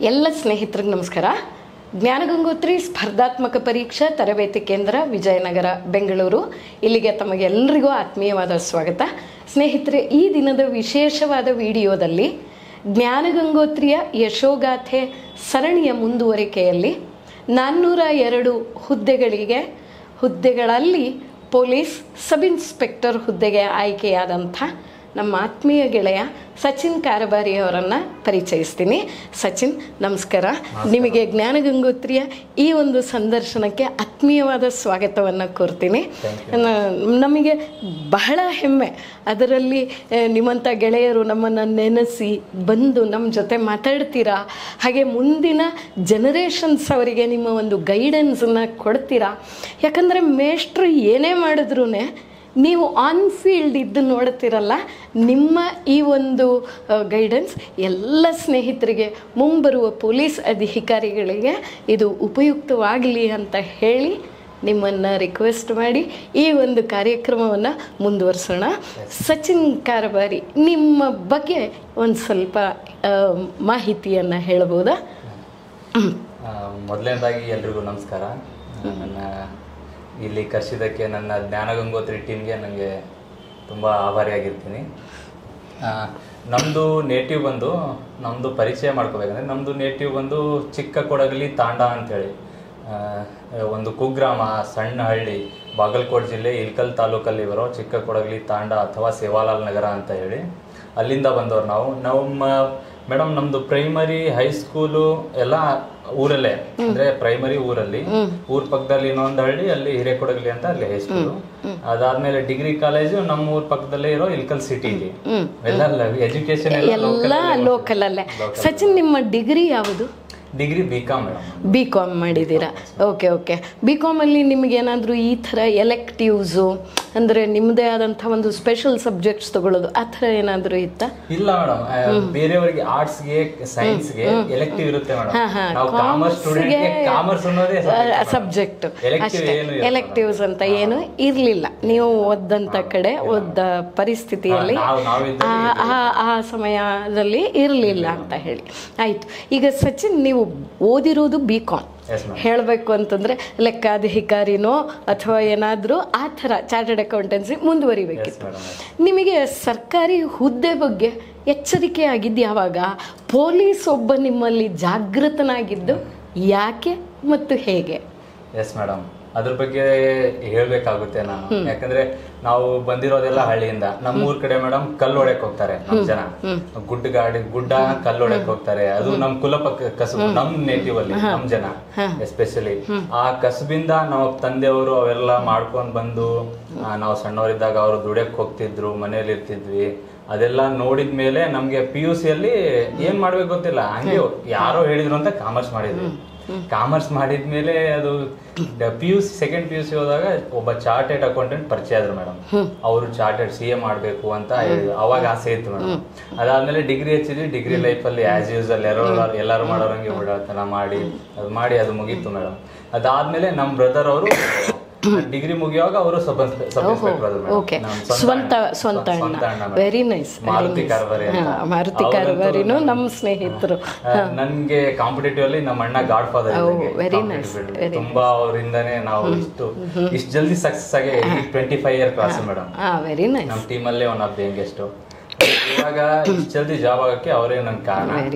ಎಲ್ಲ ಸ್ನೇಹಿತರಿಗೆ ನಮಸ್ಕಾರ. ಜ್ಞಾನಗಂಗೋತ್ರಿ ಸ್ಪರ್ಧಾತ್ಮಕ ಪರೀಕ್ಷಾ ತರಬೇತಿ ಕೇಂದ್ರ ವಿಜಯನಗರ ಬೆಂಗಳೂರು ಇಲ್ಲಿಗೆ ತಮಗೆಲ್ಲರಿಗೂ ಆತ್ಮೀಯವಾದ ಸ್ವಾಗತ. ಸ್ನೇಹಿತರೆ, ಈ ದಿನದ ವಿಶೇಷವಾದ ವಿಡಿಯೋದಲ್ಲಿ ಜ್ಞಾನಗಂಗೋತ್ರಿಯ ಯಶೋಗಾಥೆ ಸರಣಿಯ ಮುಂದುವರಿಕೆಯಲ್ಲಿ 402 ಹುದ್ದೆಗಳಲ್ಲಿ ಪೊಲೀಸ್ ಸಬ್ ಇನ್ಸ್ಪೆಕ್ಟರ್ ಹುದ್ದೆಗೆ ಆಯ್ಕೆಯಾದಂಥ ನಮ್ಮ ಆತ್ಮೀಯ ಗೆಳೆಯ ಸಚಿನ್ ಕಾರಬಾರಿ ಅವರನ್ನು ಪರಿಚಯಿಸ್ತೀನಿ. ಸಚಿನ್, ನಮಸ್ಕಾರ. ನಿಮಗೆ ಜ್ಞಾನಗಂಗೋತ್ರಿಯ ಈ ಒಂದು ಸಂದರ್ಶನಕ್ಕೆ ಆತ್ಮೀಯವಾದ ಸ್ವಾಗತವನ್ನು ಕೋರ್ತೀನಿ. ನಮಗೆ ಬಹಳ ಹೆಮ್ಮೆ, ಅದರಲ್ಲಿ ನಿಮ್ಮಂಥ ಗೆಳೆಯರು ನಮ್ಮನ್ನು ನೆನೆಸಿ ಬಂದು ನಮ್ಮ ಜೊತೆ ಮಾತಾಡ್ತೀರಾ, ಹಾಗೆ ಮುಂದಿನ ಜನರೇಷನ್ಸ್ ಅವರಿಗೆ ನಿಮ್ಮ ಒಂದು ಗೈಡೆನ್ಸನ್ನು ಕೊಡ್ತೀರಾ. ಯಾಕಂದರೆ ಮೇಷ್ಟ್ರು ಏನೇ ಮಾಡಿದ್ರೂ ನೀವು ಆನ್ ಫೀಲ್ಡ್ ಇದ್ದು ನೋಡ್ತಿರಲ್ಲ, ನಿಮ್ಮ ಈ ಒಂದು ಗೈಡೆನ್ಸ್ ಎಲ್ಲ ಸ್ನೇಹಿತರಿಗೆ, ಮುಂಬರುವ ಪೊಲೀಸ್ ಅಧಿಕಾರಿಗಳಿಗೆ ಇದು ಉಪಯುಕ್ತವಾಗಲಿ ಅಂತ ಹೇಳಿ ನಿಮ್ಮನ್ನು ರಿಕ್ವೆಸ್ಟ್ ಮಾಡಿ ಈ ಒಂದು ಕಾರ್ಯಕ್ರಮವನ್ನು ಮುಂದುವರಿಸೋಣ. ಸಚಿನ್ ಕಾರಬಾರಿ, ನಿಮ್ಮ ಬಗ್ಗೆ ಒಂದು ಸ್ವಲ್ಪ ಮಾಹಿತಿಯನ್ನು ಹೇಳ್ಬೋದಾ? ಮೊದಲನೇದಾಗಿ ಎಲ್ರಿಗೂ ನಮಸ್ಕಾರ. ನನ್ನ ಇಲ್ಲಿ ಕರೆಸಿದ್ದಕ್ಕೆ ನನ್ನ ಜ್ಞಾನಗಂಗೋತ್ರಿ ಟೀಮ್ಗೆ ನನಗೆ ತುಂಬ ಆಭಾರಿಯಾಗಿರ್ತೀನಿ. ನಮ್ಮದು ನೇಟಿವ್ ಬಂದು, ನಮ್ಮದು ಪರಿಚಯ ಮಾಡ್ಕೋಬೇಕಂದ್ರೆ, ನಮ್ಮದು ನೇಟಿವ್ ಬಂದು ಚಿಕ್ಕ ಕೊಡಗಲಿ ತಾಂಡ ಅಂಥೇಳಿ ಒಂದು ಕುಗ್ರಾಮ, ಸಣ್ಣ ಹಳ್ಳಿ, ಬಾಗಲಕೋಟೆ ಜಿಲ್ಲೆ ಇಲ್ಕಲ್ ತಾಲೂಕಲ್ಲಿ ಬರೋ ಚಿಕ್ಕ ಕೊಡಗಲಿ ತಾಂಡ ಅಥವಾ ಸೇವಾಲಾಲ್ ನಗರ ಅಂತ ಹೇಳಿ ಅಲ್ಲಿಂದ ಬಂದವರು ನಾವು. ಮೇಡಮ್, ನಮ್ಮದು ಪ್ರೈಮರಿ, ಹೈಸ್ಕೂಲು ಎಲ್ಲ ಊರಲ್ಲೇ, ಅಂದರೆ ಪ್ರೈಮರಿ ಊರಲ್ಲಿ, ಊರ ಪಕ್ಕದಲ್ಲಿ ಇನ್ನೊಂದು ಹಳ್ಳಿ, ಅಲ್ಲಿ ಹಿರೇಕೊಡಗಲಿ ಅಂತ ಅಲ್ಲಿ ಹೈಸ್ಕೂಲು. ಅದಾದ್ಮೇಲೆ ಡಿಗ್ರಿ ಕಾಲೇಜು ನಮ್ಮ ಊರ ಪಕ್ಕದಲ್ಲೇ ಇರೋ ಇಲ್ಕಲ್ ಸಿಟಿಲಿ. ಎಲ್ಲ ಎಜುಕೇಶನ್ ಎಲ್ಲ ಲೋಕಲ್ ಅಲ್ಲೇ. ಸಚಿನ್, ನಿಮ್ಮ ಡಿಗ್ರಿ ಯಾವುದು? Degree ಬಿ.ಕಾಮ್ madam. ಬಿ.ಕಾಮ್ ಮಾಡಿದ್ದೀರಾ? ಓಕೆ. ಬಿ.ಕಾಮಲ್ಲಿ ನಿಮಗೇನಾದರೂ ಈ ಥರ ಎಲೆಕ್ಟಿವ್ಸು, ಅಂದರೆ ನಿಮ್ಮದೇ ಆದಂಥ ಒಂದು ಸ್ಪೆಷಲ್ ಸಬ್ಜೆಕ್ಟ್ಸ್ ತಗೊಳ್ಳೋದು, ಆ ಥರ ಏನಾದರೂ ಇತ್ತಾ? ಇಲ್ಲ ಮೇಡಮ್, ಬೇರೆಯವರಿಗೆ ಆರ್ಟ್ಸ್ಗೆ, ಸೈನ್ಸ್ಗೆ ಎಲೆಕ್ಟಿವ್ ಇರುತ್ತೆ ಮೇಡಮ್. ನಾವು ಕಾಮರ್ಸ್ ಸ್ಟೂಡೆಂಟ್ಗೆ ಕಾಮರ್ಸ್ ಅನ್ನೋದೇ ಸಬ್ಜೆಕ್ಟ್ ಅಷ್ಟೇ. ಎಲೆಕ್ಟಿವ್ಸ್ ಅಂತ ಏನು ಇರಲಿಲ್ಲ, ನೀವು ಓದಂಥ ಕಡೆ ಓದ ಪರಿಸ್ಥಿತಿಯಲ್ಲಿ ಆ ಸಮಯದಲ್ಲಿ ಇರಲಿಲ್ಲ ಅಂತ ಹೇಳಿ ಆಯಿತು. ಈಗ ಸಚಿನ್, ನೀವು ಓದಿರೋದು ಬಿ.ಕಾಮ್. ಹೇಳಬೇಕು ಅಂತಂದರೆ ಲೆಕ್ಕಾಧಿಕಾರಿನೋ ಅಥವಾ ಏನಾದರೂ ಆ ಥರ ಚಾರ್ಟರ್ಡ್ ಅಕೌಂಟೆನ್ಸಿ ಮುಂದುವರಿಬೇಕಿತ್ತು. ನಿಮಗೆ ಸರ್ಕಾರಿ ಹುದ್ದೆ ಬಗ್ಗೆ ಎಚ್ಚರಿಕೆ ಆಗಿದ್ದು ಯಾವಾಗ? ಪೊಲೀಸ್ ಒಬ್ಬ ನಿಮ್ಮಲ್ಲಿ ಜಾಗೃತನಾಗಿದ್ದು ಯಾಕೆ ಮತ್ತು ಹೇಗೆ? ಎಸ್ ಮೇಡಮ್, ಅದ್ರ ಬಗ್ಗೆ ಹೇಳ್ಬೇಕಾಗುತ್ತೆ ನಾನು. ಯಾಕಂದ್ರೆ ನಾವು ಬಂದಿರೋದೆಲ್ಲ ಹಳ್ಳಿಯಿಂದ. ನಮ್ಮೂರ್ ಕಡೆ ಮೇಡಮ್ ಕಲ್ಲು ಹೊಡೆಕ್ ಹೋಗ್ತಾರೆ ನಮ್ ಜನ, ಗುಡ್ಡ ಕಲ್ಲು ಹೊಡೆಕ್ ಹೋಗ್ತಾರೆ. ಅದು ನಮ್ ಕುಲಪಕ್ಕ ಕಸುಬು, ನಮ್ ನೇಟಿವ್ ಅಲ್ಲಿ ನಮ್ ಜನ ಎಸ್ಪೆಷಲಿ. ಆ ಕಸುಬಿಂದ ನಾವು ತಂದೆಯವರು ಅವೆಲ್ಲ ಮಾಡ್ಕೊಂಡ್ ಬಂದು, ನಾವು ಸಣ್ಣವರಿದ್ದಾಗ ಅವರು ದುಡಿಯಕ್ ಹೋಗ್ತಿದ್ರು, ಮನೇಲಿ ಇರ್ತಿದ್ವಿ. ಅದೆಲ್ಲ ನೋಡಿದ್ಮೇಲೆ ನಮ್ಗೆ PUC ಅಲ್ಲಿ ಏನ್ ಮಾಡ್ಬೇಕು ಗೊತ್ತಿಲ್ಲ, ಹಂಗೆ ಯಾರೋ ಹೇಳಿದ್ರು ಅಂತ ಕಾಮರ್ಸ್ ಮಾಡಿದ್ವಿ. ಕಾಮರ್ಸ್ ಮಾಡಿದ್ಮೇಲೆ ಅದು PUC ಸೆಕೆಂಡ್ PUC ಹೋದಾಗ ಒಬ್ಬ ಚಾರ್ಟೆಡ್ ಅಕೌಂಟೆಂಟ್ ಪರಿಚಯ ಆದ್ರು ಮೇಡಮ್. ಅವರು ಚಾರ್ಟೆಡ್ CA ಮಾಡ್ಬೇಕು ಅಂತ ಹೇಳಿದ್ರು. ಅವಾಗ ಆಸೆ ಇತ್ತು ಮೇಡಮ್. ಅದಾದ್ಮೇಲೆ ಡಿಗ್ರಿ ಹಚ್ಚಿದ್ವಿ. ಡಿಗ್ರಿ ಲೈಫಲ್ಲಿ ಆಸ್ ಯೂಸಲ್ ಎಲ್ಲರೂ ಮಾಡೋರಂಗೆ ಓಡಾಡ್ತಾನ ಮಾಡಿ ಅದು ಮುಗೀತು ಮೇಡಮ್. ಅದಾದ್ಮೇಲೆ ನಮ್ ಬ್ರದರ್ ಅವರು ಡಿಗ್ರಿ ಮುಗಿಯುವಾಗ ಅವರು ಸಬ್ ಇನ್ಸ್ಪೆಕ್ಟರ್. ಸ್ವಂತ ಅಣ್ಣ. Very nice. ಮಾರುತಿ ಕಾರಬಾರಿನೂ ನಮ್ಮ ಸ್ನೇಹಿತರು. ನನ್ಗೆ ಕಾಂಪಿಟೇಟಿವ್ ಅಲ್ಲಿ ನಮ್ಮ ಅಣ್ಣ ಗಾಡ್ ಫಾದರ್. Very nice. ತುಂಬಾ ಅವರಿಂದಾನೇ ನಾವು ಇಷ್ಟು ಜಲ್ದಿ ಸಕ್ಸಸ್ ಆಗಿ 25 year class madam. Very nice. ನಮ್ಮ ಟೀಮ್ ಅಲ್ಲೇ ಒನ್ ಆಫ್ ದ ಯಂಗೆಸ್ಟ್. ಇವಾಗ ಜಲ್ದಿ ಜಾಬ್ ಆಗಕ್ಕೆ ಅವರೇ ನನ್ ಕಾರಣ.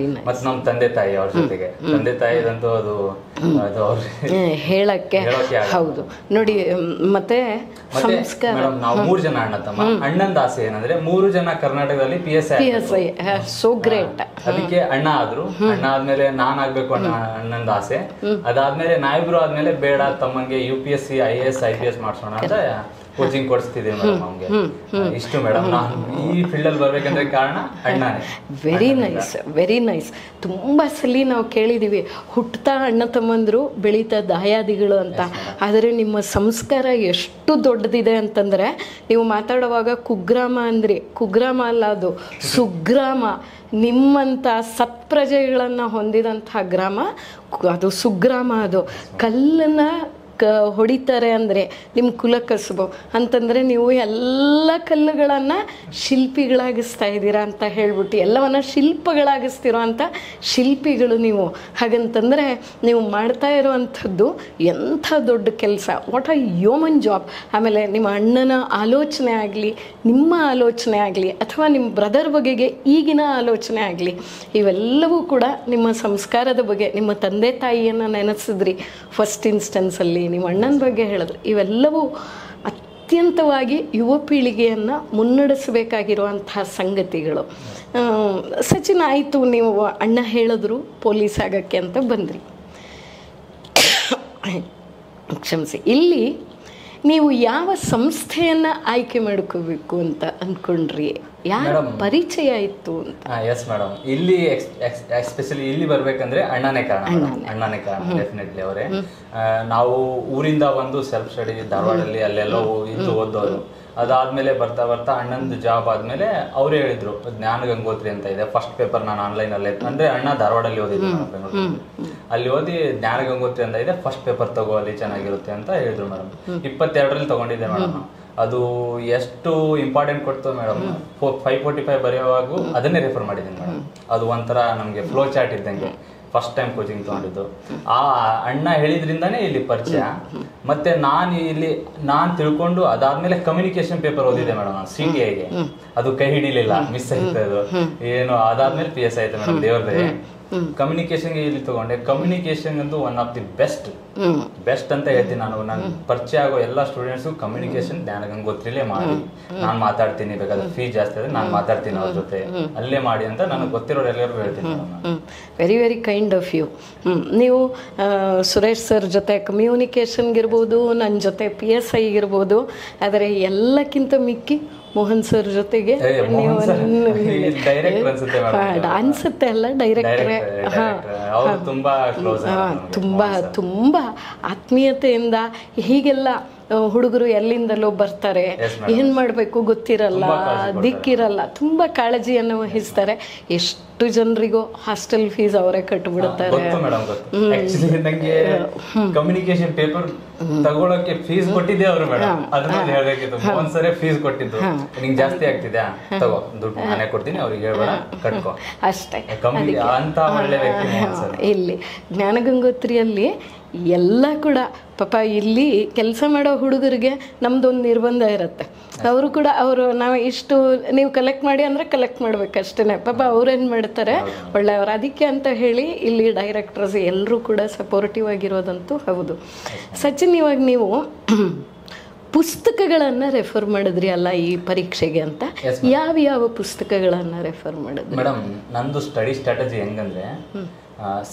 ಮತ್ ನಮ್ ತಂದೆ ತಾಯಿ, ಅವ್ರ ಜೊತೆಗೆ ತಂದೆ ತಾಯಿದಂತೂ ಅದು ಹೇಳಕ್ಕೆ ಹೌದು ನೋಡಿ. ಮತ್ತೆ ಮೇಡಮ್, ನಾವು 3 ಜನ ಅಣ್ಣ ತಮ್ಮ. ಅಣ್ಣಂದ ಆಸೆ ಏನಂದ್ರೆ 3 ಜನ ಕರ್ನಾಟಕದಲ್ಲಿ PSI. So great. ಅದಕ್ಕೆ ಅಣ್ಣ ಆದ್ರು. ಅಣ್ಣ ಆದ್ಮೇಲೆ ನಾನ್ ಆಗ್ಬೇಕು ಅಣ್ಣಂದ ಆಸೆ. ಅದಾದ್ಮೇಲೆ ನಾವಿಬ್ರು ಆದ್ಮೇಲೆ ಬೇಡ ತಮ್ಮಂಗೆ UPSC IAS IPS ಮಾಡ್ಸೋಣ ಅಂತ ಕೋಚಿಂಗ್ ಕೊಡಿಸ್ತಿದ್ದೀವಿ ಮೇಡಮ್. ನಮ್ಗೆ ಇಷ್ಟು ಮೇಡಮ್, ನಾನು ಈ ಫೀಲ್ಡ್ ಅಲ್ಲಿ ಬರ್ಬೇಕಂದ್ರೆ ಕಾರಣ ಅಣ್ಣನೇ. Very nice. ತುಂಬಾ ಸಲ ನಾವು ಕೇಳಿದೀವಿ, ಹುಟ್ಟತಾ ಅಣ್ಣ ತಮ್ಮಂದ್ರು, ಬೆಳೀತಾ ದಾಯಾದಿಗಳು ಅಂತ. ಆದರೆ ನಿಮ್ಮ ಸಂಸ್ಕಾರ ಎಷ್ಟು ದೊಡ್ಡದಿದೆ ಅಂತಂದ್ರೆ, ನೀವು ಮಾತಾಡುವಾಗ ಕುಗ್ರಾಮ ಅಂದ್ರಿ. ಕುಗ್ರಾಮ ಅಲ್ಲ, ಅದು ಸುಗ್ರಾಮ. ನಿಮ್ಮಂಥ ಸತ್ಪ್ರಜೆಗಳನ್ನು ಹೊಂದಿದಂಥ ಗ್ರಾಮ ಅದು ಸುಗ್ರಾಮ. ಅದು ಕಲ್ಲನ್ನು ಹೊಡಿತಾರೆ ಅಂದರೆ ನಿಮ್ಮ ಕುಲಕಸುಬು ಅಂತಂದರೆ ನೀವು ಎಲ್ಲ ಕಲ್ಲುಗಳನ್ನು ಶಿಲ್ಪಿಗಳಾಗಿಸ್ತಾ ಇದ್ದೀರಾ ಅಂತ ಹೇಳ್ಬಿಟ್ಟು ಎಲ್ಲವನ್ನ ಶಿಲ್ಪಗಳಾಗಿಸ್ತಿರೋ ಅಂಥ ಶಿಲ್ಪಿಗಳು ನೀವು. ಹಾಗಂತಂದರೆ ನೀವು ಮಾಡ್ತಾ ಇರುವಂಥದ್ದು ಎಂಥ ದೊಡ್ಡ ಕೆಲಸ, ವಾಟ್ ಅ ಹ್ಯೂಮನ್ ಜಾಬ್. ಆಮೇಲೆ ನಿಮ್ಮ ಅಣ್ಣನ ಆಲೋಚನೆ ಆಗಲಿ, ನಿಮ್ಮ ಆಲೋಚನೆ ಆಗಲಿ, ಅಥವಾ ನಿಮ್ಮ ಬ್ರದರ್ ಬಗೆಗೆ ಈಗಿನ ಆಲೋಚನೆ ಆಗಲಿ, ಇವೆಲ್ಲವೂ ಕೂಡ ನಿಮ್ಮ ಸಂಸ್ಕಾರದ ಬಗ್ಗೆ, ನಿಮ್ಮ ತಂದೆ ತಾಯಿಯನ್ನು ನೆನೆಸಿದ್ರಿ ಫಸ್ಟ್ ಇನ್ಸ್ಟೆನ್ಸಲ್ಲಿ, ನಿಮ್ಮ ಅಣ್ಣನ ಬಗ್ಗೆ ಹೇಳಿದ್ರಿ. ಇವೆಲ್ಲವೂ ಅತ್ಯಂತವಾಗಿ ಯುವ ಪೀಳಿಗೆಯನ್ನು ಮುನ್ನಡೆಸಬೇಕಾಗಿರುವಂತಹ ಸಂಗತಿಗಳು. ಸಚಿನ್, ಆಯಿತು, ನೀವು ಅಣ್ಣ ಹೇಳಿದ್ರು ಪೊಲೀಸ್ ಆಗೋಕ್ಕೆ ಅಂತ ಬಂದ್ರಿ, ಕ್ಷಮಿಸಿ. ಇಲ್ಲಿ ನೀವು ಯಾವ ಸಂಸ್ಥೆಯನ್ನು ಆಯ್ಕೆ ಮಾಡ್ಕೋಬೇಕು ಅಂತ ಅಂದ್ಕೊಂಡ್ರಿ? ಯಾರ ಪರಿಚಯ ಇತ್ತು ಅಂತ? ಎಸ್ ಮೇಡಮ್, ಇಲ್ಲಿ ಎಸ್ಪೆಷಲಿ ಇಲ್ಲಿ ಬರ್ಬೇಕಂದ್ರೆ ಅಣ್ಣನೇ ಕಾರಣ ಡೆಫಿನೆಟ್ಲಿ ಅವರೇ. ನಾವು ಊರಿಂದ ಬಂದು ಸೆಲ್ಫ್ ಸ್ಟಡಿ ಧಾರವಾಡಲ್ಲಿ ಅಲ್ಲೆಲ್ಲ ಇದ್ದು ಓದೋರು. ಅದಾದ್ಮೇಲೆ ಬರ್ತಾ ಬರ್ತಾ ಅಣ್ಣಂದು ಜಾಬ್ ಆದ್ಮೇಲೆ ಅವರೇ ಹೇಳಿದ್ರು ಜ್ಞಾನ ಗಂಗೋತ್ರಿ ಅಂತ ಇದೆ, ಫಸ್ಟ್ ಪೇಪರ್ ನಾನು ಆನ್ಲೈನ್ ಅಲ್ಲೇ, ಅಂದ್ರೆ ಅಣ್ಣ ಧಾರವಾಡಲ್ಲಿ ಓದಿದ್ರು, ಅಲ್ಲಿ ಓದಿ ಜ್ಞಾನ ಗಂಗೋತ್ರಿ ಅಂತ ಇದೆ, ಫಸ್ಟ್ ಪೇಪರ್ ತಗೋ, ಅಲ್ಲಿ ಚೆನ್ನಾಗಿರುತ್ತೆ ಅಂತ ಹೇಳಿದ್ರು ಮೇಡಮ್. 22ರಲ್ಲಿ ತಗೊಂಡಿದ್ದೆ ಮೇಡಮ್. ಅದು ಎಷ್ಟು ಇಂಪಾರ್ಟೆಂಟ್ ಕೊಡ್ತು ಮೇಡಮ್, 545 ಬರೆಯುವಾಗೂ ಅದನ್ನೇ ರೆಫರ್ ಮಾಡಿದ್ದೀನಿ ಮೇಡಮ್. ಅದು ಒಂಥರ ನಮಗೆ ಫ್ಲೋ ಚಾರ್ಟ್ ಇದ್ದಂಗೆ. ಫಸ್ಟ್ ಟೈಮ್ ಕೋಚಿಂಗ್ ತಗೊಂಡಿದ್ದು ಆ ಅಣ್ಣ ಹೇಳಿದ್ರಿಂದಾನೇ ಇಲ್ಲಿ ಪರಿಚಯ. ಮತ್ತೆ ನಾನು ತಿಳ್ಕೊಂಡು ಅದಾದ್ಮೇಲೆ ಕಮ್ಯುನಿಕೇಶನ್ ಪೇಪರ್ ಓದಿದೆ ಮೇಡಮ್ ನಾನು CTIಗೆ. ಅದು ಕೈ ಹಿಡಿಲಿಲ್ಲ, ಮಿಸ್ ಆಯ್ತು ಅದು ಏನು. ಅದಾದ್ಮೇಲೆ PS ಆಯ್ತು ಮೇಡಮ್, ದೇವ್ರದೇ. ಕಮ್ಯುನಿಕೇಶನ್ ಇಲ್ಲಿ ತಗೊಂಡೆ. ಕಮ್ಯುನಿಕೇಶನ್ ಅಂತೂ ಒನ್ ಆಫ್ ದಿ ಬೆಸ್ಟ್ ಅಂತ ಹೇಳ್ತೀನಿ ನಾನು. ನನ್ ಪರಿಚಯ ಆಗೋ ಎಲ್ಲ ಸ್ಟೂಡೆಂಟ್ಸ್ ಕಮ್ಯುನಿಕೇಶನ್ ಜ್ಞಾನ ಗಂಗೋತ್ರಿಲೇ ಮಾಡಿ, ನಾನು ಮಾತಾಡ್ತೀನಿ, ಬೇಕಾದ್ರೆ ಫೀಸ್ ಜಾಸ್ತಿ ಆದ್ರೆ ನಾನು ಮಾತಾಡ್ತೀನಿ ಅವ್ರ ಜೊತೆ, ಅಲ್ಲೇ ಮಾಡಿ ಅಂತ ನನಗೆ ಗೊತ್ತಿರೋರು ಎಲ್ಲರಿಗೂ ಹೇಳ್ತೀನಿ. Very very kind of you. ನೀವು ಸುರೇಶ್ ಸರ್ ಜೊತೆ ಕಮ್ಯುನಿಕೇಶನ್ಗಿರ್ಬೋದು, ನನ್ನ ಜೊತೆ PSI ಇರ್ಬೋದು, ಆದರೆ ಎಲ್ಲಕ್ಕಿಂತ ಮಿಕ್ಕಿ ಮೋಹನ್ ಸರ್ ಜೊತೆಗೆ ಅನ್ಸುತ್ತೆ ಅಲ್ಲ, ಡೈರೆಕ್ಟ್ರೆ. ತುಂಬಾ ತುಂಬಾ ಆತ್ಮೀಯತೆಯಿಂದ ಹೀಗೆಲ್ಲ ಹುಡುಗರು ಎಲ್ಲಿಂದಲೋ ಬರ್ತಾರೆ, ಏನ್ ಮಾಡ್ಬೇಕು ಗೊತ್ತಿರಲ್ಲ, ದಿಕ್ಕಿರಲ್ಲ, ತುಂಬಾ ಕಾಳಜಿಯನ್ನು ವಹಿಸ್ತಾರೆ. ಎಷ್ಟು ಜನರಿಗೂ ಹಾಸ್ಟೆಲ್ ಫೀಸ್ ಅವರೇ ಕಟ್ಬಿಡ್ತಾರೆ. ಕಮ್ಯುನಿಕೇಶನ್ ಪೇಪರ್ ತಗೊಳಕ್ಕೆ ಫೀಸ್ ಕೊಟ್ಟಿದ್ದೆ ಅವರು ಮೇಡಮ್. ಅದನ್ನ ಹೇಳ್ಬೇಕಿತ್ತು, ಒಂದ್ಸರಿ ಫೀಸ್ ಕೊಟ್ಟಿದ್ದು, ನಿಂಗೆ ಜಾಸ್ತಿ ಆಗ್ತಿದೆ ತಗೋ, ದುಡ್ಡು ನಾನೇ ಕೊಡ್ತೀನಿ, ಅವ್ರಿಗೆ ಹೇಳ್ಬೇಡ, ಕಟ್ಕೋ ಅಷ್ಟೇ. ಅಂತ ಒಳ್ಳೆ ವ್ಯಕ್ತಿ. ಇಲ್ಲಿ ಜ್ಞಾನ ಗಂಗೋತ್ರಿಯಲ್ಲಿ ಎಲ್ಲ ಕೂಡ ಪಾಪ ಇಲ್ಲಿ ಕೆಲಸ ಮಾಡೋ ಹುಡುಗರಿಗೆ ನಮ್ದೊಂದು ನಿರ್ಬಂಧ ಇರುತ್ತೆ. ಅವರು ಕೂಡ ನಾವು ಇಷ್ಟು ನೀವು ಕಲೆಕ್ಟ್ ಮಾಡಿ ಅಂದರೆ ಕಲೆಕ್ಟ್ ಮಾಡ್ಬೇಕಷ್ಟೇ. ಪಾಪ ಅವ್ರೇನು ಮಾಡ್ತಾರೆ, ಒಳ್ಳೆಯವರು. ಅದಕ್ಕೆ ಅಂತ ಹೇಳಿ ಇಲ್ಲಿ ಡೈರೆಕ್ಟರ್ಸ್ ಎಲ್ಲರೂ ಕೂಡ ಸಪೋರ್ಟಿವ್ ಆಗಿರೋದಂತೂ ಹೌದು. ಸಚಿನ್, ಇವಾಗ ನೀವು ಪುಸ್ತಕಗಳನ್ನು ರೆಫರ್ ಮಾಡಿದ್ರಿ ಅಲ್ಲ ಈ ಪರೀಕ್ಷೆಗೆ ಅಂತ, ಯಾವ ಪುಸ್ತಕಗಳನ್ನು ರೆಫರ್ ಮಾಡಿದ್ರಿ? ಮೇಡಮ್, ನಂದು ಸ್ಟಡಿ ಸ್ಟ್ರಾಟಜಿ ಹೆಂಗಂದ್ರೆ,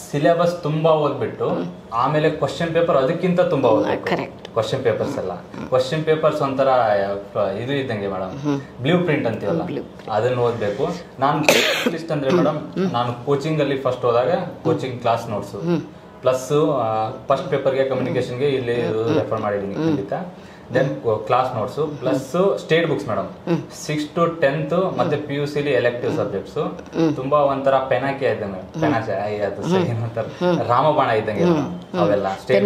ಸಿಲೆಬಸ್ ತುಂಬಾ ಓದ್ಬಿಟ್ಟು ಆಮೇಲೆ ಕ್ವಶನ್ ಪೇಪರ್ ಅದಕ್ಕಿಂತ ತುಂಬಾ ಓದ್ಬೇಕು. ಕ್ವಶನ್ ಪೇಪರ್ಸ್ ಎಲ್ಲ, ಕ್ವಶನ್ ಪೇಪರ್ಸ್ ಒಂಥರ ಇದು ಇದ್ದಂಗೆ ಮೇಡಮ್, ಬ್ಲೂ ಪ್ರಿಂಟ್ ಅಂತೀವಲ್ಲ, ಅದನ್ನ ಓದ್ಬೇಕು. ನಾನು ಲಿಸ್ಟ್ ಅಂದ್ರೆ ಮೇಡಮ್, ನಾನು ಕೋಚಿಂಗ್ ಅಲ್ಲಿ ಫಸ್ಟ್ ಹೋದಾಗ coaching class notes plus first ಪೇಪರ್ಗೆ ಕಮ್ಯುನಿಕೇಶನ್ಗೆ ಇಲ್ಲಿ ರೆಫರ್ ಮಾಡಿದ್ದೀನಿ ಖಂಡಿತ. Then class notes plus state books madam, 6th to 10th ಮತ್ತೆ PUCಲಿ ಎಲೆಕ್ಟಿವ್ ಸಬ್ಜೆಕ್ಟ್ಸ್. ತುಂಬಾ ಒಂಥರ ಪೆನಾಕೆ ಇದ್ದಂಗೆ, ರಾಮಬಾಣ ಇದ್ದಂಗೆ ಅವೆಲ್ಲ ಸ್ಟೇಟ್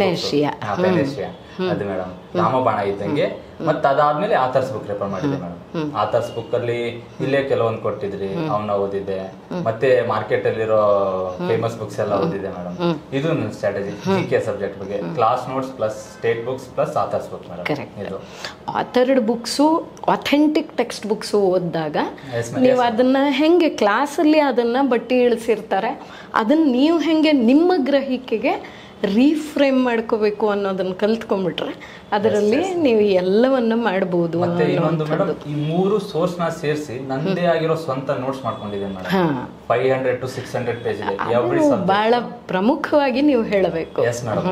ಪೆನೇಶಿಯಾ ಅದು ಮೇಡಮ್, ರಾಮಬಾಣ ಇದ್ದಂಗೆ. ಮತ್ತೆ ಅದಾದ್ಮೇಲೆ ಆಥರ್ಸ್ ಬುಕ್ ರೆಫರ್ ಮಾಡಿದ್ದೆ ಮೇಡಮ್. ಆಥರ್ಸ್ ಬುಕ್ ಅಲ್ಲಿ ಇಲ್ಲೇ ಕೆಲವೊಂದು ಕೊಟ್ಟಿದ್ರಿ, ಅವನ್ನ ಓದಿದ್ದೆ. ಮತ್ತೆ ಮಾರ್ಕೆಟ್ ಅಲ್ಲಿರೋ ಫೇಮಸ್ ಬುಕ್ಸ್ ಎಲ್ಲ ಓದಿದ್ದೆ ಮೇಡಮ್. ಇದು ನನ್ನ ಸ್ಟ್ರಾಟಜಿ GK ಸಬ್ಜೆಕ್ಟ್ ಬಗ್ಗೆ, class notes plus state books plus authors book madam. ಇದು authored books, authentic text books ಓದಿದಾಗ ನೀವು ಅದನ್ನ ಹೆಂಗೆ ಕ್ಲಾಸಲ್ಲಿ ಅದನ್ನ ಬಟ್ಟಿ ಇಳಿಸಿರ್ತಾರೆ, ಅದನ್ನ ನೀವು ಹೆಂಗೆ ನಿಮ್ಮ ಗ್ರಹಿಕೆಗೆ ರೀಫ್ರೇಮ್ ಮಾಡ್ಕೋಬೇಕು ಅನ್ನೋದನ್ನ ಕಲ್ತ್ಕೊಂಡ್ಬಿಟ್ರೆ ಅದರಲ್ಲಿ ನೀವು ಎಲ್ಲವನ್ನ ಮಾಡಬಹುದು. ಮತ್ತೆ ಇನ್ನೊಂದು ಮೇಡಮ್, ಈ 3 ಸೋರ್ಸ್ ನ ಸೇರಿಸಿ ನಂದೇ ಆಗಿರೋ ಸ್ವಂತ ನೋಟ್ಸ್ ಮಾಡ್ಕೊಂಡಿದ್ದೀನಿ ಮೇಡಮ್. 500 to 600 ಪೇಜ್ ಇದೆ. ಬಹಳ ಪ್ರಮುಖವಾಗಿ ನೀವು ಹೇಳಬೇಕು. ಎಸ್ ಮೇಡಮ್,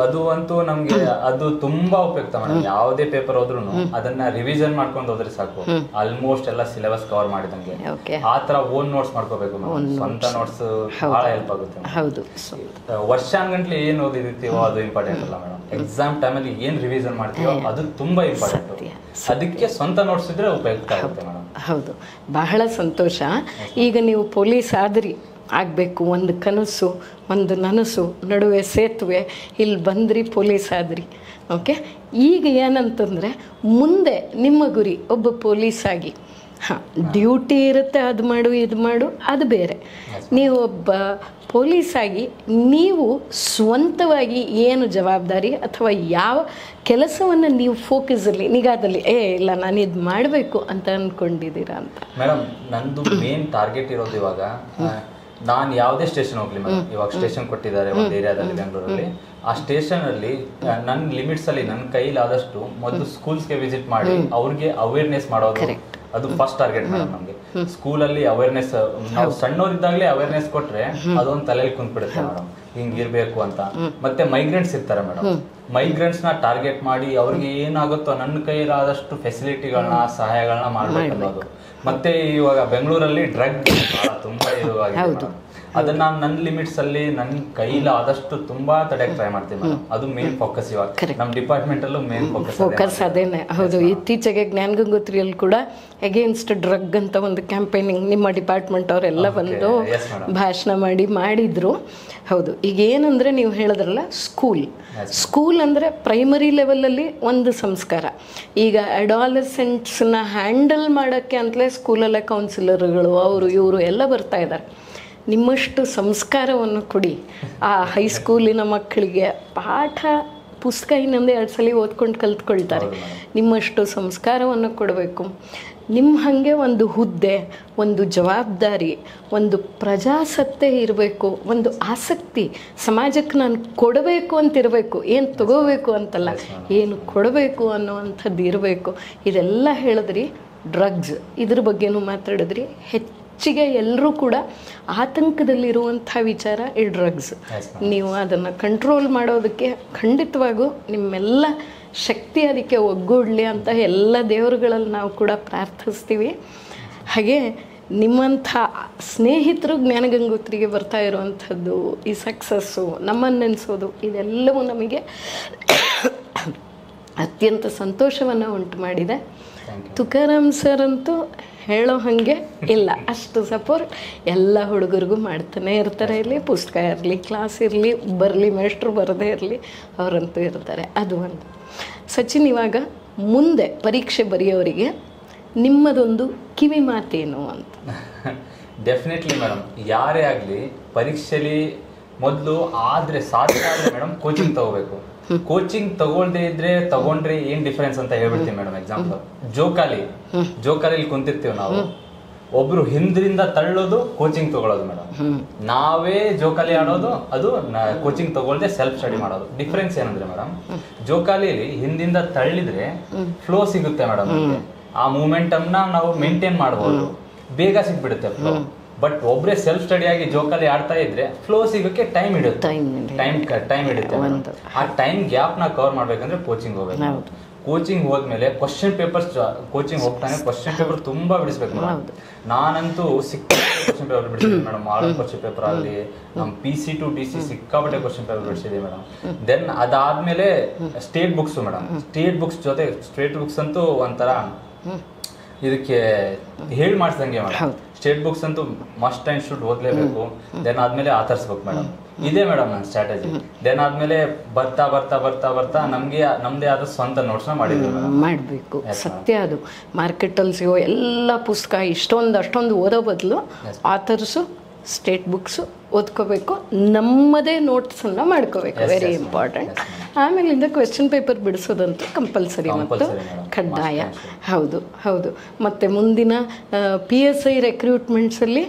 ಅದು ಅಂತೂ ನಮ್ಗೆ ಅದು ತುಂಬಾ ಉಪಯುಕ್ತ ಮೇಡಮ್. ಯಾವುದೇ ಪೇಪರ್ ಹೋದ್ರು ಅದನ್ನ ರಿವಿಷನ್ ಮಾಡ್ಕೊಂಡು ಹೋದ್ರೆ ಸಾಕು, ಆಲ್ಮೋಸ್ಟ್ ಎಲ್ಲ ಸಿಲೆಬಸ್ ಕವರ್ ಮಾಡಿದಂಗೆ. ಆ ತರ ಓನ್ ನೋಟ್ಸ್ ಮಾಡ್ಕೋಬೇಕು ಮೇಡಮ್. ಸ್ವಂತ ನೋಟ್ಸ್ ಬಹಳ ಹೆಲ್ಪ್ ಆಗುತ್ತೆ. ಹೌದು, ವರ್ಷಾನ್ಗಂಟ್ಲೆ ಏನ್ ಓದಿರ್ತೀವೋ ಅದು ಇಂಪಾರ್ಟೆಂಟ್ ಅಲ್ಲ ಮೇಡಮ್. ಎಕ್ಸಾಮ್ ಟೈಮಲ್ಲಿ ಏನ್ ರಿವಿಷನ್ ಮಾಡ್ತೀವೋ ಅದು ತುಂಬಾ ಇಂಪಾರ್ಟೆಂಟ್. ಅದಕ್ಕೆ ಸ್ವಂತ ನೋಟ್ಸ್ ಇದ್ರೆ ಉಪಯುಕ್ತ ಆಗುತ್ತೆ ಮೇಡಮ್. ಹೌದು, ಬಹಳ ಸಂತೋಷ. ಈಗ ನೀವು ಪೊಲೀಸ್ ಆದ್ರಿ, ಆಗಬೇಕು, ಒಂದು ಕನಸು ಒಂದು ನನಸು, ನಡುವೆ ಸೇತುವೆ, ಇಲ್ಲಿ ಬಂದ್ರಿ ಪೊಲೀಸ್ ಆದ್ರಿ. ಓಕೆ, ಈಗ ಏನಂತಂದರೆ ಮುಂದೆ ನಿಮ್ಮ ಗುರಿ ಒಬ್ಬ ಪೊಲೀಸಾಗಿ, ಹಾಂ ಡ್ಯೂಟಿ ಇರುತ್ತೆ, ಅದು ಮಾಡು ಇದು ಮಾಡು ಅದು ಬೇರೆ. ನೀವು ಒಬ್ಬ ಪೊಲೀಸಾಗಿ ನೀವು ಸ್ವಂತವಾಗಿ ಏನು ಜವಾಬ್ದಾರಿ ಅಥವಾ ಯಾವ ಕೆಲಸವನ್ನು ನೀವು ಫೋಕಸಲ್ಲಿ ನಿಗಾದಲ್ಲಿ ಇಲ್ಲ ನಾನು ಇದು ಮಾಡಬೇಕು ಅಂತ ಅಂದ್ಕೊಂಡಿದ್ದೀರಾ ಅಂತ? ಮೇಡಮ್ ನಂದು ಮೇನ್ ಟಾರ್ಗೆಟ್ ಇರೋದು ಇವಾಗ ನಾನು ಯಾವುದೇ ಸ್ಟೇಷನ್ ಹೋಗ್ಲಿ ಮೇಡಮ್, ಇವಾಗ ಸ್ಟೇಷನ್ ಕೊಟ್ಟಿದ್ದಾರೆ ಒಂದು ಏರಿಯಾದಲ್ಲಿ ಬೆಂಗಳೂರಲ್ಲಿ, ಆ ಸ್ಟೇಷನ್ ಅಲ್ಲಿ ನನ್ನ ಲಿಮಿಟ್ಸ್ ಅಲ್ಲಿ ನನ್ನ ಕೈಲಾದಷ್ಟು ಮೊದಲು ಸ್ಕೂಲ್ಸ್ಗೆ ವಿಸಿಟ್ ಮಾಡಿ ಅವ್ರಿಗೆ ಅವೇರ್ನೆಸ್ ಮಾಡೋದು, ಅದು ಫಸ್ಟ್ ಟಾರ್ಗೆಟ್ ಮೇಡಮ್ ನಮ್ಗೆ. ಸ್ಕೂಲಲ್ಲಿ ಅವೇರ್ನೆಸ್ ನಾವು ಸಣ್ಣವರಿದ್ದಾಗಲೇ ಅವೇರ್ನೆಸ್ ಕೊಟ್ರೆ ಅದೊಂದು ತಲೆಯಲ್ಲಿ ಕುಂತ್ಬಿಡುತ್ತೆ ಮೇಡಮ್, ಹಿಂಗಿರ್ಬೇಕು ಅಂತ. ಮತ್ತೆ ಮೈಗ್ರೆಂಟ್ಸ್ ಇರ್ತಾರೆ ಮೇಡಮ್, ಮೈಗ್ರೆಂಟ್ಸ್ ನ ಟಾರ್ಗೆಟ್ ಮಾಡಿ ಅವ್ರಿಗೆ ಏನಾಗುತ್ತೋ ನನ್ನ ಕೈಲಾದಷ್ಟು ಫೆಸಿಲಿಟಿಗಳನ್ನ ಸಹಾಯಗಳನ್ನ ಮಾಡ್ಬೇಕು ಅನ್ನೋದು. ಮತ್ತೆ ಇವಾಗ ಬೆಂಗಳೂರಲ್ಲಿ ಡ್ರಗ್ ತುಂಬಾ ಇರುವಾಗಿದೆ, ಅದನ್ನ ನನ್ನ ಲಿಮಿಟ್ಸ್ ಅಲ್ಲಿ ನನ್ನ ಕೈಲಾದಷ್ಟು ತುಂಬಾ ತಡೆಯಕ್ಕೆ ಟ್ರೈ ಮಾಡ್ತೀನಿ ಮೇಡಮ್. ಅದು ಮೇನ್ ಫೋಕಸ್ ಇವಾಗ ನಮ್ಮ ಡಿಪಾರ್ಟ್ಮೆಂಟ್ ಅಲ್ಲೂ ಮೇನ್ ಫೋಕಸ್ ಅದೇನೆ. ಹೌದು, ಇತ್ತೀಚೆಗೆ ಜ್ಞಾನ ಗಂಗೋತ್ರಿಯಲ್ಲಿ ಕೂಡ ಅಗೇನ್ಸ್ಟ್ ಡ್ರಗ್ ಅಂತ ಒಂದು ಕ್ಯಾಂಪೇನಿಂಗ್ ನಿಮ್ಮ ಡಿಪಾರ್ಟ್ಮೆಂಟ್ ಅವರೆಲ್ಲ ಬಂದು ಭಾಷಣ ಮಾಡಿದ್ರು. ಹೌದು, ಈಗ ಏನಂದ್ರೆ ನೀವು ಹೇಳಿದ್ರಲ್ಲ ಸ್ಕೂಲ್ ಅಂದರೆ ಪ್ರೈಮರಿ ಲೆವೆಲಲ್ಲಿ ಒಂದು ಸಂಸ್ಕಾರ. ಈಗ ಅಡಾಲಸೆಂಟ್ಸ್ನ ಹ್ಯಾಂಡಲ್ ಮಾಡೋಕ್ಕೆ ಅಂತಲೇ ಸ್ಕೂಲಲ್ಲೇ ಕೌನ್ಸಿಲರ್ಗಳು ಅವರು ಇವರು ಎಲ್ಲ ಬರ್ತಾ ಇದ್ದಾರೆ. ನಿಮ್ಮಷ್ಟು ಸಂಸ್ಕಾರವನ್ನು ಕೊಡಿ ಆ ಹೈಸ್ಕೂಲಿನ ಮಕ್ಕಳಿಗೆ. ಪಾಠ ಪುಸ್ತಕ ಇನ್ನೊಂದು 2 ಸಲ ಓದ್ಕೊಂಡು ಕಲ್ತ್ಕೊಳ್ತಾರೆ. ನಿಮ್ಮಷ್ಟು ಸಂಸ್ಕಾರವನ್ನು ಕೊಡಬೇಕು. ನಿಮ್ಮ ಹಾಗೆ ಒಂದು ಹುದ್ದೆ, ಒಂದು ಜವಾಬ್ದಾರಿ, ಒಂದು ಪ್ರಜಾಸತ್ತೆ ಇರಬೇಕು, ಒಂದು ಆಸಕ್ತಿ, ಸಮಾಜಕ್ಕೆ ನಾನು ಕೊಡಬೇಕು ಅಂತಿರಬೇಕು, ಏನು ತಗೋಬೇಕು ಅಂತಲ್ಲ, ಏನು ಕೊಡಬೇಕು ಅನ್ನುವಂಥದ್ದು ಇರಬೇಕು. ಇದೆಲ್ಲ ಹೇಳಿದ್ರಿ. ಡ್ರಗ್ಸ್ ಇದ್ರ ಬಗ್ಗೆನೂ ಮಾತಾಡಿದ್ರಿ. ಹೆಚ್ಚಿಗೆ ಎಲ್ಲರೂ ಕೂಡ ಆತಂಕದಲ್ಲಿರುವಂಥ ವಿಚಾರ ಈ ಡ್ರಗ್ಸ್. ನೀವು ಅದನ್ನು ಕಂಟ್ರೋಲ್ ಮಾಡೋದಕ್ಕೆ ಖಂಡಿತವಾಗೂ ನಿಮ್ಮೆಲ್ಲ ಶಕ್ತಿ ಅದಕ್ಕೆ ಒಗ್ಗೂಡಲಿ ಅಂತ ಎಲ್ಲ ದೇವರುಗಳಲ್ಲಿ ನಾವು ಕೂಡ ಪ್ರಾರ್ಥಿಸ್ತೀವಿ. ಹಾಗೆ ನಿಮ್ಮಂಥ ಸ್ನೇಹಿತರು ಜ್ಞಾನಗಂಗೋತ್ರಿಗೆ ಬರ್ತಾ ಇರುವಂಥದ್ದು, ಈ ಸಕ್ಸಸ್ಸು, ನಮ್ಮನ್ನು ನೆನೆಸೋದು, ಇದೆಲ್ಲವೂ ನಮಗೆ ಅತ್ಯಂತ ಸಂತೋಷವನ್ನು ಉಂಟು ಮಾಡಿದೆ. ತುಕಾರಾಮ್ ಸರ್ ಅಂತೂ ಹೇಳೋ ಹಾಗೆ ಇಲ್ಲ, ಅಷ್ಟು ಸಪೋರ್ಟ್ ಎಲ್ಲ ಹುಡುಗರಿಗೂ ಮಾಡ್ತಾನೆ ಇರ್ತಾರೆ. ಇಲ್ಲಿ ಪುಸ್ತಕ ಇರಲಿ, ಕ್ಲಾಸ್ ಇರಲಿ, ಬರಲಿ ಮೇಷ್ಟ್ರು ಬರದೇ ಇರಲಿ, ಅವರಂತೂ ಇರ್ತಾರೆ. ಅದು ಒಂದು. ಸಚಿನ್, ಇವಾಗ ಮುಂದೆ ಪರೀಕ್ಷೆ ಬರೆಯೋರಿಗೆ ನಿಮ್ಮದೊಂದು ಕಿವಿ ಮಾತೇನು ಅಂತ? ಡೆಫಿನೆಟ್ಲಿ ಮೇಡಮ್, ಯಾರೇ ಆಗಲಿ ಪರೀಕ್ಷೆಲಿ ಮೊದಲು ಆದರೆ ಸಾಧ್ಯ ಆದರೆ ಮೇಡಮ್ ಕೋಚಿಂಗ್ ತಗೋಬೇಕು. ಕೋಚಿಂಗ್ ತಗೊಂಡ್ರೆ ಏನ್ ಡಿಫರೆನ್ಸ್ ಅಂತ ಹೇಳ್ಬಿಡ್ತೀವಿ ಮೇಡಮ್. ಎಕ್ಸಾಂಪಲ್, ಜೋಕಾಲಿ ಕುಂತಿರ್ತೀವಿ ನಾವು, ಒಬ್ರು ಹಿಂದ್ರಿಂದ ತಳ್ಳೋದು, ಕೋಚಿಂಗ್ ತಗೊಳ್ಳೋದು ಮೇಡಮ್. ನಾವೇ ಜೋಕಾಲಿ ಆಡೋದು, ಅದು ಕೋಚಿಂಗ್ ತಗೊಳ್ದೆ ಸೆಲ್ಫ್ ಸ್ಟಡಿ ಮಾಡೋದು. ಡಿಫರೆನ್ಸ್ ಏನಂದ್ರೆ ಮೇಡಮ್, ಜೋಕಾಲಿಯಲ್ಲಿ ಹಿಂದಿಂದ ತಳ್ಳಿದ್ರೆ ಫ್ಲೋ ಸಿಗುತ್ತೆ ಮೇಡಮ್, ಆ ಮೂಮೆಂಟಮ್ನ ನಾವು ಮೇಂಟೈನ್ ಮಾಡಬಹುದು, ಬೇಗ ಸಿಗ್ಬಿಡುತ್ತೆ ಫ್ಲೋ. ಬಟ್ ಒಬ್ಬರೇ ಸೆಲ್ಫ್ ಸ್ಟಡಿ ಆಗಿ ಜೋಕಾಲಿ ಆಡ್ತಾ ಇದ್ರೆ ಫ್ಲೋ ಸಿಗೋಕ್ಕೆ ಟೈಮ್ ಹಿಡಿಯುತ್ತೆ. ಆ ಟೈಮ್ ಗ್ಯಾಪ್ ನ ಕವರ್ ಮಾಡ್ಬೇಕಂದ್ರೆ ಕೋಚಿಂಗ್ ಹೋಗ್ಬೇಕು. ಕೋಚಿಂಗ್ ಹೋದ್ಮೇಲೆ ಕ್ವಶನ್ ಪೇಪರ್ಸ್, ಕೋಚಿಂಗ್ ಹೋಗ್ತಾನೆ ಕ್ವಶನ್ ಪೇಪರ್ ತುಂಬಾ ಬಿಡಿಸ್ಬೇಕು ಮೇಡಮ್. ನಾನಂತೂ ಸಿಕ್ಕಾಪಟ್ಟೆ ಕ್ವಶನ್ ಪೇಪರ್ ಬಿಡಿಸಿದ್ವಿ ಮೇಡಮ್. ಮಾಡಲ್ ಕ್ವಶನ್ ಪೇಪರ್ ಆಗಲಿ, ನಮ್ಮ PC to DC ಸಿಕ್ಕಾಪಟ್ಟೆ ಕ್ವಶನ್ ಪೇಪರ್ ಬಿಡಿಸಿದ್ವಿ ಮೇಡಮ್. ದೆನ್ ಅದಾದ್ಮೇಲೆ state books madam. State books ಅಂತೂ ಒಂಥರ ಇದಕ್ಕೆ ಹೇಳಿ ಮಾಡಿಸ್ದಂಗೆ ಮೇಡಮ್. ಸ್ಟೇಟ್ ಬುಕ್ಸ್ ಅಂತೂ ಮಸ್ಟ್ ಅಂಡ್ ಶುಡ್ ಓದ್ಲೇಬೇಕು. ದೆನ್ ಆದ್ಮೇಲೆ ಆಥರ್ಸ್ ಬುಕ್ ಮೇಡಮ್. ಇದೇ ಮೇಡಮ್ ನನ್ನ ಸ್ಟ್ರಾಟಜಿ. ದೆನ್ ಆದ್ಮೇಲೆ ಬರ್ತಾ ನಮ್ದೇ ಆದ ಸ್ವಂತ ನೋಟ್ಸ್ನ ಮಾಡಬೇಕು. ಸತ್ಯ ಅದು. ಮಾರ್ಕೆಟಲ್ಲಿ ಸಿಗೋ ಎಲ್ಲ ಪುಸ್ತಕ ಅಷ್ಟೊಂದು ಓದೋ ಬದಲು ಆಥರ್ಸು, ಸ್ಟೇಟ್ ಬುಕ್ಸು ಓದ್ಕೋಬೇಕು, ನಮ್ಮದೇ ನೋಟ್ಸನ್ನು ಮಾಡ್ಕೋಬೇಕು. Very important. ಆಮೇಲಿಂದ ಕ್ವೆಶ್ಚನ್ ಪೇಪರ್ ಬಿಡಿಸೋದಂತೂ ಕಂಪಲ್ಸರಿ ಮತ್ತು ಕಡ್ಡಾಯ. ಹೌದು. ಮತ್ತು ಮುಂದಿನ PSI ರೆಕ್ರೂಟ್ಮೆಂಟ್ಸಲ್ಲಿ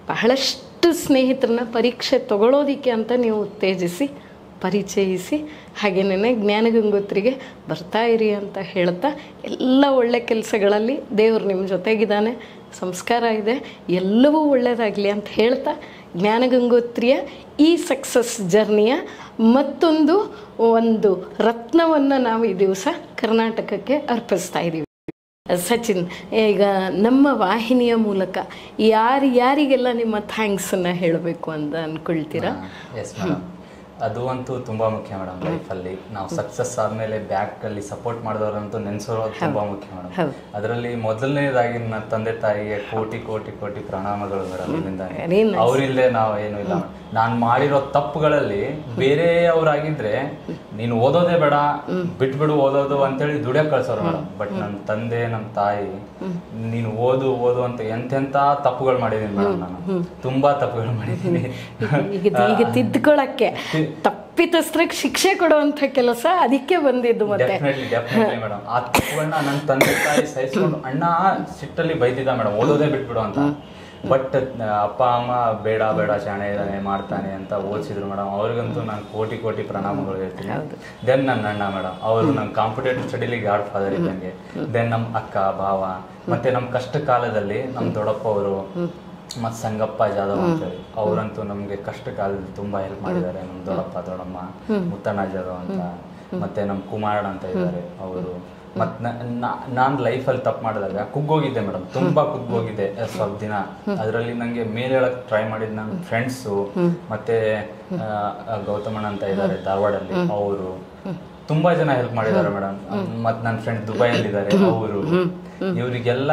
ಬಹಳಷ್ಟು ಸ್ನೇಹಿತರನ್ನ ಪರೀಕ್ಷೆ ತಗೊಳ್ಳೋದಿಕ್ಕೆ ಅಂತ ನೀವು ಉತ್ತೇಜಿಸಿ, ಪರಿಚಯಿಸಿ, ಹಾಗೇನೇ ಜ್ಞಾನಗಂಗೋತ್ರಿಗೆ ಬರ್ತಾ ಇರಿ ಅಂತ ಹೇಳ್ತಾ, ಎಲ್ಲ ಒಳ್ಳೆ ಕೆಲಸಗಳಲ್ಲಿ ದೇವರು ನಿಮ್ಮ ಜೊತೆಗಿದ್ದಾನೆ, ಸಂಸ್ಕಾರ ಇದೆ, ಎಲ್ಲವೂ ಒಳ್ಳೆಯದಾಗಲಿ ಅಂತ ಹೇಳ್ತಾ, ಜ್ಞಾನಗಂಗೋತ್ರಿಯ ಈ ಸಕ್ಸಸ್ ಜರ್ನಿಯ ಮತ್ತೊಂದು ರತ್ನವನ್ನು ನಾವು ಈ ದಿವಸ ಕರ್ನಾಟಕಕ್ಕೆ ಅರ್ಪಿಸ್ತಾ ಇದ್ದೀವಿ. ಸಚಿನ್, ಈಗ ನಮ್ಮ ವಾಹಿನಿಯ ಮೂಲಕ ಯಾರಿಗೆಲ್ಲ ನಿಮ್ಮ ಥ್ಯಾಂಕ್ಸನ್ನು ಹೇಳಬೇಕು ಅಂತ ಅಂದ್ಕೊಳ್ತೀರಾ? Yes madam. ಅದು ಅಂತೂ ತುಂಬಾ ಮುಖ್ಯ ಮೇಡಮ್. ಲೈಫಲ್ಲಿ ನಾವು ಸಕ್ಸಸ್ ಆದ್ಮೇಲೆ ಬ್ಯಾಕ್ ಅಲ್ಲಿ ಸಪೋರ್ಟ್ ಮಾಡಿದವರಂತೂ ನೆನ್ಸೋದು ತುಂಬಾ ಮುಖ್ಯ ಮೇಡಮ್. ಅದರಲ್ಲಿ ಮೊದಲನೇದಾಗಿ ನನ್ನ ತಂದೆ ತಾಯಿಗೆ ಕೋಟಿ ಕೋಟಿ ಕೋಟಿ ಪ್ರಣಾಮಗಳು ಮೇಡಮ್. ಇಲ್ಲಿಂದ ಅವ್ರಿಲ್ದೆ ನಾವು ಏನು ಇಲ್ಲ. ನಾನು ಮಾಡಿರೋ ತಪ್ಪುಗಳಲ್ಲಿ ಬೇರೆಯವರಾಗಿದ್ರೆ ನೀನು ಓದೋದೇ ಬೇಡ, ಬಿಟ್ಬಿಡು ಓದೋದು ಅಂತೇಳಿ ದುಡಿಯೋಕೆ ಕಳ್ಸೋರು ಮೇಡಮ್. ಬಟ್ ನನ್ನ ತಂದೆ, ನಮ್ಮ ತಾಯಿ ನೀನು ಓದು ಓದು ಅಂತ ಎಂತೆಂತ ತಪ್ಪುಗಳು ಮಾಡಿದೀನಿ ಮೇಡಮ್. ನಾನು ತುಂಬಾ ತಪ್ಪುಗಳು ಮಾಡಿದ್ದೀನಿ. ಈಗ ತಿದ್ದುಕೊಳ್ಳಕ್ಕೆ ತಪ್ಪಿತಸ್ಥರಿಗೆ ಶಿಕ್ಷೆ ಕೊಡುವಂತ ಕೆಲಸ ಅದಕ್ಕೆ ಬಂದಿದ್ದು. ಮತ್ತೆ ಡೆಫಿನೆಟ್ಲಿ ಮೇಡಮ್, ಆ ತಪ್ಪುಗಳನ್ನ ನನ್ನ ತಂದೆ ತಾಯಿ ಸಹಿಸ್ಕೊಂಡು ಅಣ್ಣ ಸಿಟ್ಟಲ್ಲಿ ಬೈದಿದ್ದ ಮೇಡಮ್, ಓದೋದೇ ಬಿಟ್ಬಿಡು ಅಂತ. ಬಟ್ ಅಪ್ಪ ಅಮ್ಮ ಬೇಡ ಬೇಡ ಶಾಣೆ ಇದ್ದಾನೆ ಮಾಡ್ತಾನೆ ಅಂತ ಓದಿಸಿದ್ರು ಮೇಡಮ್. ಅವ್ರಿಗಂತೂ ನಾನು ಕೋಟಿ ಕೋಟಿ ಪ್ರಣಾಮಗಳು ಹೇಳ್ತೀನಿ. ದೆನ್ ನನ್ನ ಅಣ್ಣ ಮೇಡಮ್, ಅವರು ನಮ್ಮ ಕಾಂಪಿಟೇಟಿವ್ ಸ್ಟಡಿಲಿ ಗಾಡ್ ಫಾದರ್ ಇದ್ದಂಗೆ. ದೆನ್ ನಮ್ಮ ಅಕ್ಕ, ಭಾವ, ಮತ್ತೆ ನಮ್ಮ ಕಷ್ಟ ಕಾಲದಲ್ಲಿ ನಮ್ಮ ದೊಡ್ಡಪ್ಪ ಅವರು ಮತ್ತು ಸಂಗಪ್ಪ ಜಾಧವ್ ಅಂತೇಳಿ ಅವರಂತೂ ನಮಗೆ ಕಷ್ಟ ಕಾಲದಲ್ಲಿ ತುಂಬಾ ಹೆಲ್ಪ್ ಮಾಡಿದ್ದಾರೆ. ನಮ್ಮ ದೊಡ್ಡಪ್ಪ, ದೊಡ್ಡಮ್ಮ, ಮುತ್ತಣ್ಣ ಜಾಧವ್ ಅಂತ, ಮತ್ತೆ ನಮ್ಮ ಕುಮಾರಣ್ಣ ಅಂತ ಇದ್ದಾರೆ ಅವರು. ಮತ್ತು ನಾನು ಲೈಫಲ್ಲಿ ತಪ್ಪು ಮಾಡಿದಾಗ ಕುಗ್ಗೋಗಿದ್ದೆ ಮೇಡಮ್, ತುಂಬಾ ಕುಗ್ಗೋಗಿದ್ದೆ ಸ್ವಲ್ಪ ದಿನ. ಅದರಲ್ಲಿ ನನಗೆ ಮೇಲೆ ಹೇಳಕ್ ಟ್ರೈ ಮಾಡಿದ ನನ್ನ ಫ್ರೆಂಡ್ಸು, ಮತ್ತೆ ಗೌತಮಣ್ಣ ಅಂತ ಇದ್ದಾರೆ ಧಾರವಾಡಲ್ಲಿ, ಅವರು ತುಂಬಾ ಜನ ಹೆಲ್ಪ್ ಮಾಡಿದ್ದಾರೆ ಮೇಡಮ್. ಮತ್ತು ನನ್ನ ಫ್ರೆಂಡ್ ದುಬೈಯಲ್ಲಿದ್ದಾರೆ ಅವರು. ಇವರಿಗೆಲ್ಲ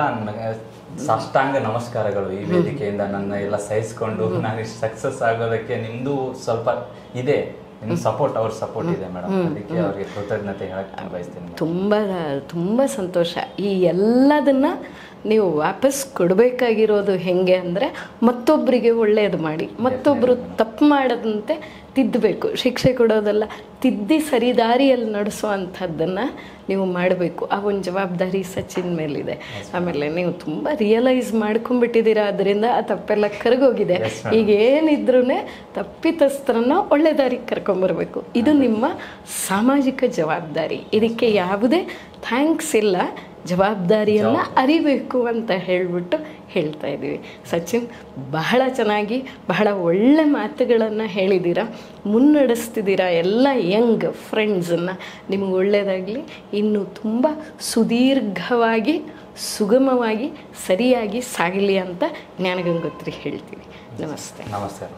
ಸಾಷ್ಟಾಂಗ ನಮಸ್ಕಾರಗಳು ಈ ವೇದಿಕೆಯಿಂದ. ನನ್ನ ಎಲ್ಲ ಸಹಿಸ್ಕೊಂಡು ನಾನು ಇಷ್ಟು ಸಕ್ಸಸ್ ಆಗೋದಕ್ಕೆ ನಿಮ್ದು ಸ್ವಲ್ಪ ಇದೆ, ನಿಮ್ಮ ಸಪೋರ್ಟ್, ಅವ್ರ ಸಪೋರ್ಟ್ ಇದೆ ಮೇಡಮ್. ಅದಕ್ಕೆ ಅವ್ರಿಗೆ ಕೃತಜ್ಞತೆ ಹೇಳಕ್ಕೆ ಬಯಸ್ತೀನಿ. ತುಂಬ ಸಂತೋಷ. ಈ ಎಲ್ಲದನ್ನ ನೀವು ವಾಪಸ್ ಕೊಡಬೇಕಾಗಿರೋದು ಹೆಂಗೆ ಅಂದರೆ ಮತ್ತೊಬ್ಬರಿಗೆ ಒಳ್ಳೆಯದು ಮಾಡಿ, ಮತ್ತೊಬ್ಬರು ತಪ್ಪು ಮಾಡದಂತೆ ತಿದ್ದಬೇಕು. ಶಿಕ್ಷೆ ಕೊಡೋದಲ್ಲ, ತಿದ್ದಿ ಸರಿದಾರಿಯಲ್ಲಿ ನಡೆಸುವಂಥದ್ದನ್ನು ನೀವು ಮಾಡಬೇಕು. ಆ ಒಂದು ಜವಾಬ್ದಾರಿ ಸಚಿನ್ ಮೇಲಿದೆ. ಆಮೇಲೆ ನೀವು ತುಂಬ ರಿಯಲೈಸ್ ಮಾಡ್ಕೊಂಡ್ಬಿಟ್ಟಿದ್ದೀರಾ, ಅದರಿಂದ ಆ ತಪ್ಪೆಲ್ಲ ಕರಗೋಗಿದೆ. ಈಗ ಏನಿದ್ರೂ ತಪ್ಪಿತಸ್ಥರನ್ನ ಒಳ್ಳೆ ದಾರಿಗೆ ಕರ್ಕೊಂಬರ್ಬೇಕು. ಇದು ನಿಮ್ಮ ಸಾಮಾಜಿಕ ಜವಾಬ್ದಾರಿ. ಇದಕ್ಕೆ ಯಾವುದೇ ಥ್ಯಾಂಕ್ಸ್ ಇಲ್ಲ, ಜವಾಬ್ದಾರಿಯನ್ನು ಅರಿಬೇಕು ಅಂತ ಹೇಳಿಬಿಟ್ಟು ಹೇಳ್ತಾ ಇದ್ದೀವಿ. ಸಚಿನ್, ಬಹಳ ಚೆನ್ನಾಗಿ ಬಹಳ ಒಳ್ಳೆ ಮಾತುಗಳನ್ನು ಹೇಳಿದ್ದೀರಾ, ಮುನ್ನಡೆಸ್ತಿದ್ದೀರಾ ಎಲ್ಲ ಯಂಗ್ ಫ್ರೆಂಡ್ಸನ್ನು. ನಿಮಗೆ ಒಳ್ಳೆಯದಾಗಲಿ. ಇನ್ನು ತುಂಬ ಸುದೀರ್ಘವಾಗಿ, ಸುಗಮವಾಗಿ, ಸರಿಯಾಗಿ ಸಾಗಲಿ ಅಂತ ಜ್ಞಾನಗಂಗೋತ್ರಿ ಹೇಳ್ತೀವಿ. ನಮಸ್ತೆ. ನಮಸ್ತೆ.